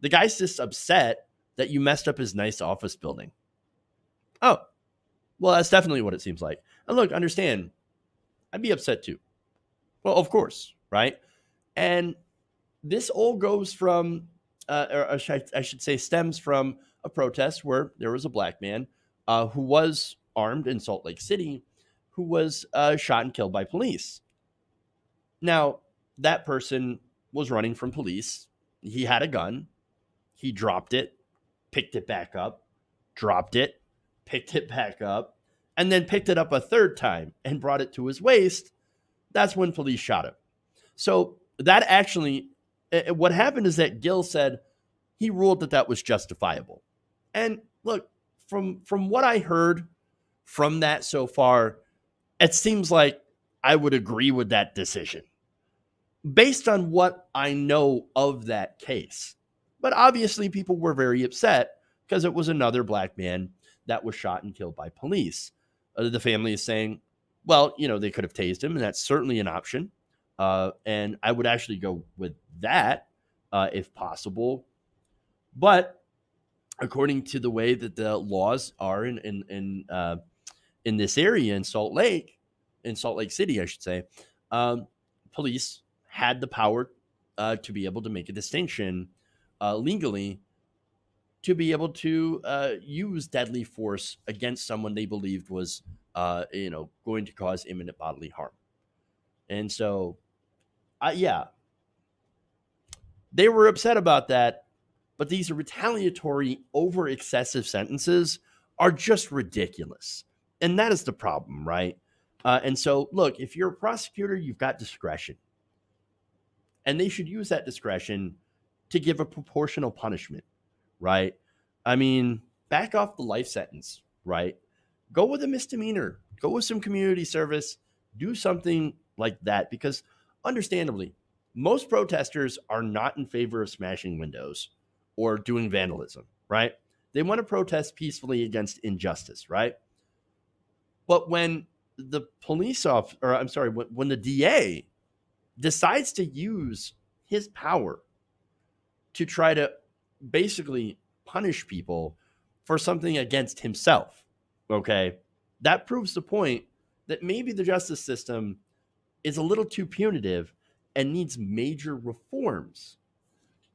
the guy's just upset that you messed up his nice office building. Oh, well, that's definitely what it seems like. And look, understand, I'd be upset too. Well, of course, right? And this all goes from, I should say, stems from a protest where there was a black man who was armed in Salt Lake City who was shot and killed by police. Now, that person was running from police. He had a gun. He dropped it, picked it back up, dropped it, picked it back up, and then picked it up a third time and brought it to his waist. That's when police shot him. So that actually, what happened is that Gill said he ruled that that was justifiable. And look, from what I heard from that so far, it seems like I would agree with that decision based on what I know of that case. But obviously people were very upset because it was another black man that was shot and killed by police. The family is saying, well, they could have tased him, and that's certainly an option. And I would actually go with that if possible. But according to the way that the laws are in this area in Salt Lake City, I should say, police had the power to be able to make a distinction legally to be able to use deadly force against someone they believed was going to cause imminent bodily harm. And so, they were upset about that, but these retaliatory over excessive sentences are just ridiculous. And that is the problem, right? And so, look, if you're a prosecutor, you've got discretion. And they should use that discretion to give a proportional punishment, right? I mean, back off the life sentence, right? Go with a misdemeanor. Go with some community service. Do something like that, because understandably, most protesters are not in favor of smashing windows or doing vandalism, right? They want to protest peacefully against injustice, right? But when the when the DA decides to use his power to try to basically punish people for something against himself, okay, that proves the point that maybe the justice system is a little too punitive and needs major reforms.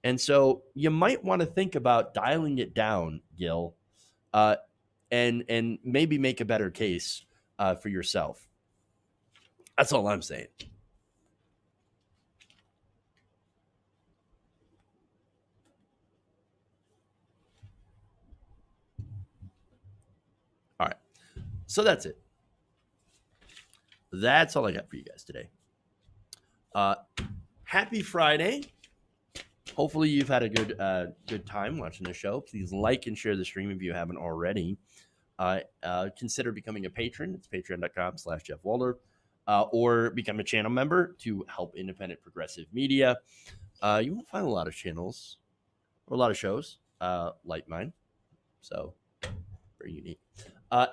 And so you might want to think about dialing it down, Gil, and maybe make a better case for yourself. That's all I'm saying. All right. So that's it. That's all I got for you guys today. Happy Friday. hopefully you've had a good time watching the show. Please like and share the stream if you haven't already. Consider becoming a patron. It's patreon.com/Jeff Waldorf, or become a channel member to help independent progressive media. You won't find a lot of channels or a lot of shows like mine. So very unique.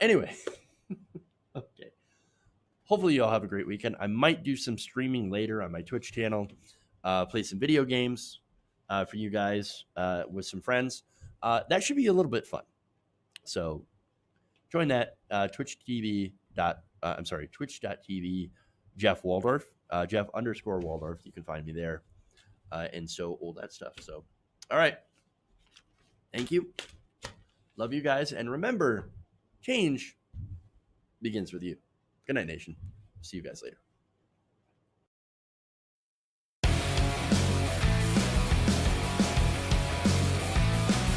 Anyway, okay. Hopefully you all have a great weekend. I might do some streaming later on my Twitch channel, play some video games for you guys with some friends. That should be a little bit fun. So join that twitch.tv Jeff Waldorf, Jeff_Waldorf. You can find me there. And so all that stuff. So, all right. Thank you. Love you guys. And remember, change begins with you. Good night, nation. See you guys later.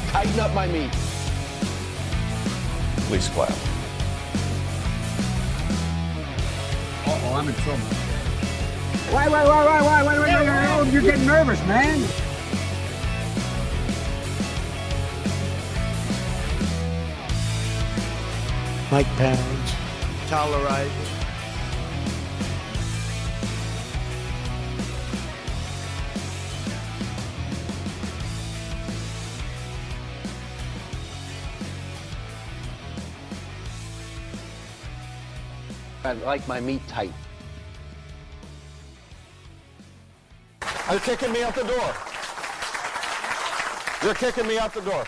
Tighten up my meat. Please clap. Uh-oh, I'm in trouble. Why? You're getting nervous, man. Mike Pounds. Tolerate. I like my meat tight. You're kicking me out the door. You're kicking me out the door.